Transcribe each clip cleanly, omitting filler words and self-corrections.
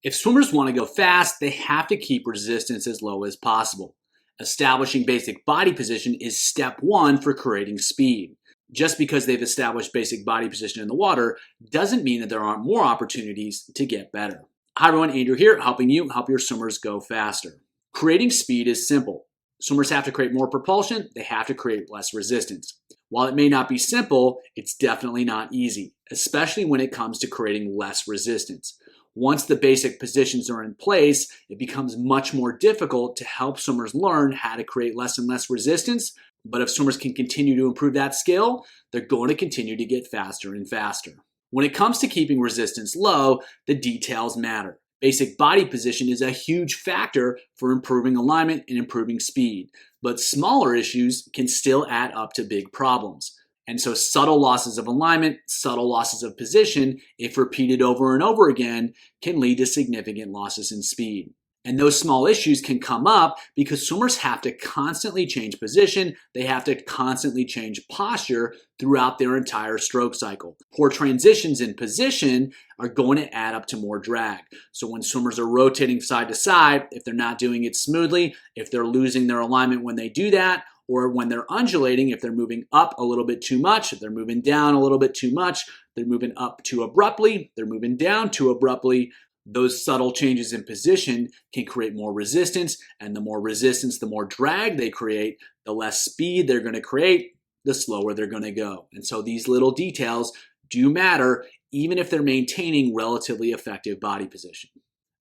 If swimmers want to go fast, they have to keep resistance as low as possible. Establishing basic body position is step one for creating speed. Just because they've established basic body position in the water doesn't mean that there aren't more opportunities to get better. Hi everyone, Andrew here, helping you help your swimmers go faster. Creating speed is simple. Swimmers have to create more propulsion, they have to create less resistance. While it may not be simple, it's definitely not easy, especially when it comes to creating less resistance. Once the basic positions are in place, it becomes much more difficult to help swimmers learn how to create less and less resistance. But if swimmers can continue to improve that skill, they're going to continue to get faster and faster. When it comes to keeping resistance low, the details matter. Basic body position is a huge factor for improving alignment and improving speed, but smaller issues can still add up to big problems. And so subtle losses of alignment, subtle losses of position, if repeated over and over again, can lead to significant losses in speed. And those small issues can come up because swimmers have to constantly change position, they have to constantly change posture throughout their entire stroke cycle. Poor transitions in position are going to add up to more drag. So when swimmers are rotating side to side, if they're not doing it smoothly, if they're losing their alignment when they do that, or when they're undulating, if they're moving up a little bit too much, if they're moving down a little bit too much, they're moving up too abruptly, they're moving down too abruptly, those subtle changes in position can create more resistance, and the more resistance, the more drag they create, the less speed they're going to create, the slower they're going to go. And so these little details do matter, even if they're maintaining relatively effective body position.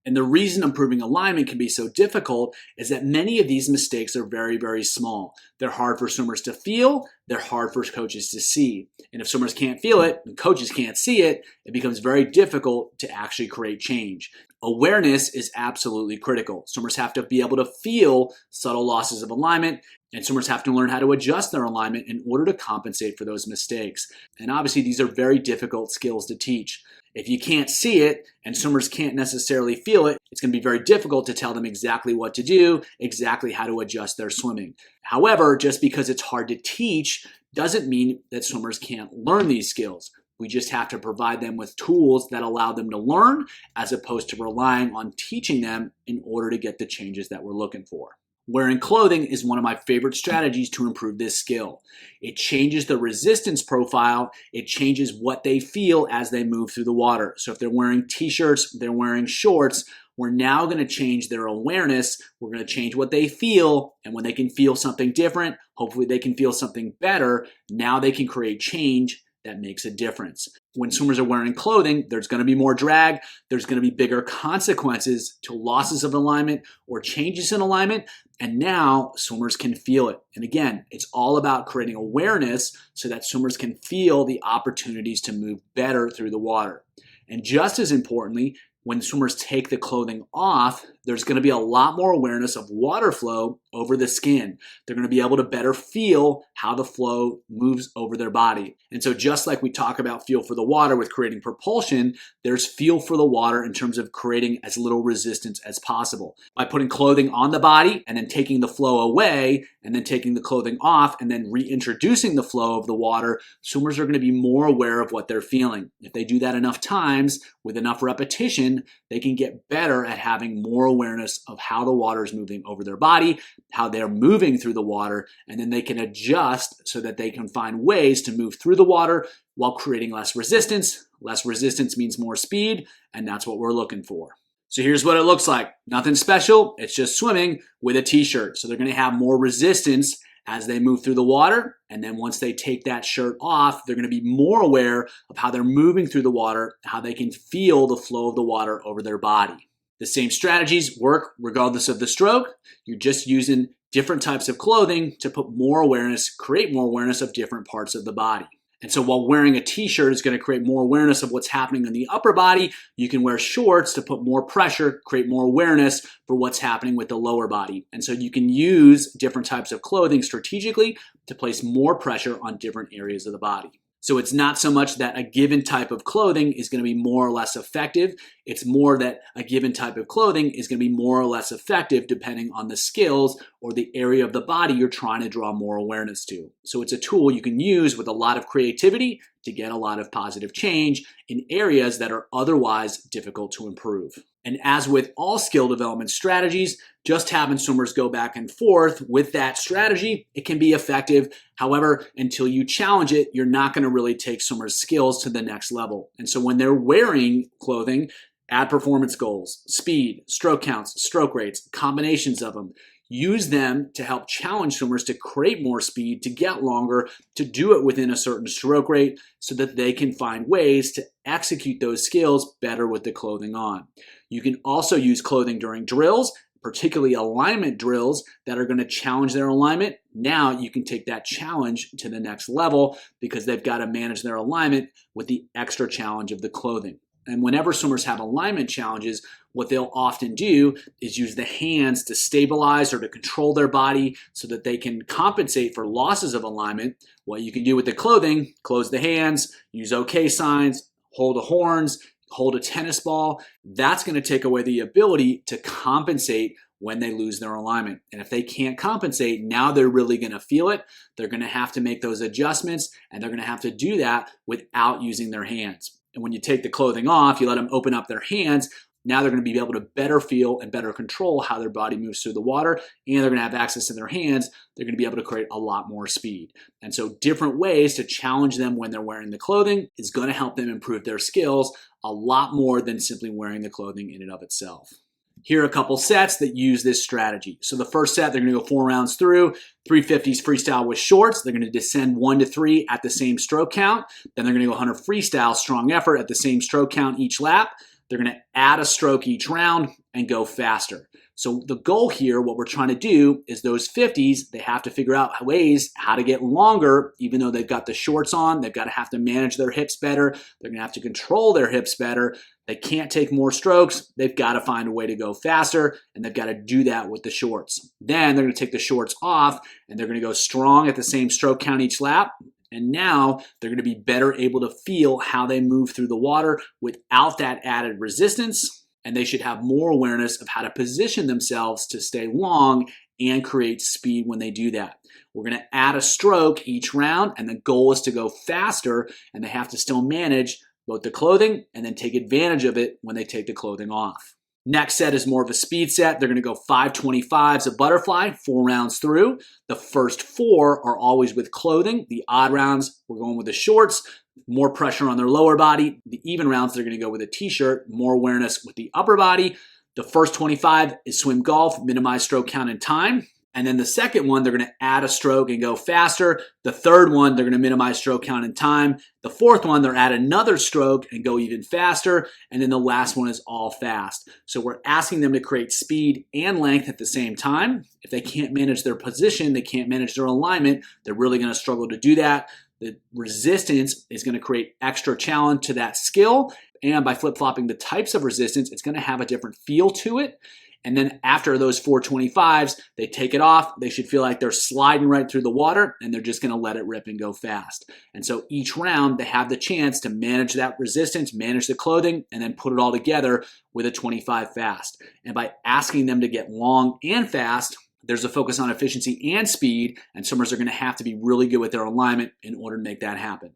And the reason improving alignment can be so difficult is that many of these mistakes are very, very small. They're hard for swimmers to feel, they're hard for coaches to see. And if swimmers can't feel it and coaches can't see it, it becomes very difficult to actually create change. Awareness is absolutely critical. Swimmers have to be able to feel subtle losses of alignment, and swimmers have to learn how to adjust their alignment in order to compensate for those mistakes. And obviously, these are very difficult skills to teach. If you can't see it and swimmers can't necessarily feel it, it's going to be very difficult to tell them exactly what to do, exactly how to adjust their swimming. However, just because it's hard to teach doesn't mean that swimmers can't learn these skills. We just have to provide them with tools that allow them to learn as opposed to relying on teaching them in order to get the changes that we're looking for. Wearing clothing is one of my favorite strategies to improve this skill. It changes the resistance profile. It changes what they feel as they move through the water. So if they're wearing t-shirts, they're wearing shorts, we're now going to change their awareness. We're going to change what they feel. And when they can feel something different, hopefully they can feel something better. Now they can create change that makes a difference. When swimmers are wearing clothing, there's going to be more drag. There's going to be bigger consequences to losses of alignment or changes in alignment. And now swimmers can feel it. And again, it's all about creating awareness so that swimmers can feel the opportunities to move better through the water. And just as importantly, when swimmers take the clothing off, there's going to be a lot more awareness of water flow over the skin. They're going to be able to better feel how the flow moves over their body. And so just like we talk about feel for the water with creating propulsion, there's feel for the water in terms of creating as little resistance as possible. By putting clothing on the body and then taking the flow away and then taking the clothing off and then reintroducing the flow of the water, swimmers are going to be more aware of what they're feeling. If they do that enough times with enough repetition, they can get better at having more awareness of how the water is moving over their body, how they're moving through the water, and then they can adjust so that they can find ways to move through the water while creating less resistance. Less resistance means more speed, and that's what we're looking for. So here's what it looks like. Nothing special, it's just swimming with a t-shirt. So they're going to have more resistance as they move through the water, and then once they take that shirt off, they're going to be more aware of how they're moving through the water, how they can feel the flow of the water over their body. The same strategies work regardless of the stroke. You're just using different types of clothing to put more awareness, create more awareness of different parts of the body. And so while wearing a t-shirt is going to create more awareness of what's happening in the upper body, you can wear shorts to put more pressure, create more awareness for what's happening with the lower body. And so you can use different types of clothing strategically to place more pressure on different areas of the body. So it's not so much that a given type of clothing is going to be more or less effective. It's more that a given type of clothing is going to be more or less effective depending on the skills or the area of the body you're trying to draw more awareness to. So it's a tool you can use with a lot of creativity to get a lot of positive change in areas that are otherwise difficult to improve. And as with all skill development strategies, just having swimmers go back and forth with that strategy, it can be effective. However, until you challenge it, you're not going to really take swimmers' skills to the next level. And so when they're wearing clothing, add performance goals, speed, stroke counts, stroke rates, combinations of them. Use them to help challenge swimmers to create more speed, to get longer, to do it within a certain stroke rate so that they can find ways to execute those skills better with the clothing on. You can also use clothing during drills, particularly alignment drills that are going to challenge their alignment. Now you can take that challenge to the next level because they've got to manage their alignment with the extra challenge of the clothing. And whenever swimmers have alignment challenges, what they'll often do is use the hands to stabilize or to control their body so that they can compensate for losses of alignment. What you can do with the clothing, close the hands, use OK signs, hold the horns, hold a tennis ball. That's going to take away the ability to compensate when they lose their alignment. And if they can't compensate, now they're really going to feel it. They're going to have to make those adjustments, and they're going to have to do that without using their hands. And when you take the clothing off, you let them open up their hands. Now they're going to be able to better feel and better control how their body moves through the water, and they're going to have access to their hands. They're going to be able to create a lot more speed. And so different ways to challenge them when they're wearing the clothing is going to help them improve their skills a lot more than simply wearing the clothing in and of itself. Here are a couple sets that use this strategy. So the first set, they're going to go 4 rounds through, 350s freestyle with shorts. They're going to descend 1 to 3 at the same stroke count. Then they're going to go 100 freestyle strong effort at the same stroke count each lap. They're going to add a stroke each round and go faster. So the goal here, what we're trying to do is those 50s, they have to figure out ways how to get longer, even though they've got the shorts on. They've got to have to manage their hips better. They're going to have to control their hips better. They can't take more strokes. They've got to find a way to go faster, and they've got to do that with the shorts. Then they're going to take the shorts off, and they're going to go strong at the same stroke count each lap. And now they're going to be better able to feel how they move through the water without that added resistance. And they should have more awareness of how to position themselves to stay long and create speed when they do that. We're going to add a stroke each round, and the goal is to go faster, and they have to still manage both the clothing and then take advantage of it when they take the clothing off. Next set is more of a speed set. They're going to go 525s a butterfly, 4 rounds through. The first 4 are always with clothing. The odd rounds, we're going with the shorts, more pressure on their lower body. The even rounds, they're going to go with a t-shirt, more awareness with the upper body. The first 25 is swim golf, minimize stroke count and time. And then the second one, they're going to add a stroke and go faster. The third one, they're going to minimize stroke count and time. The fourth one, they're add another stroke and go even faster. And then the last one is all fast. So we're asking them to create speed and length at the same time. If they can't manage their position, they can't manage their alignment, they're really going to struggle to do that. The resistance is going to create extra challenge to that skill. And by flip-flopping the types of resistance, it's going to have a different feel to it. And then after those 425s, they take it off. They should feel like they're sliding right through the water, and they're just going to let it rip and go fast. And so each round, they have the chance to manage that resistance, manage the clothing, and then put it all together with a 25 fast. And by asking them to get long and fast, there's a focus on efficiency and speed, and swimmers are going to have to be really good with their alignment in order to make that happen.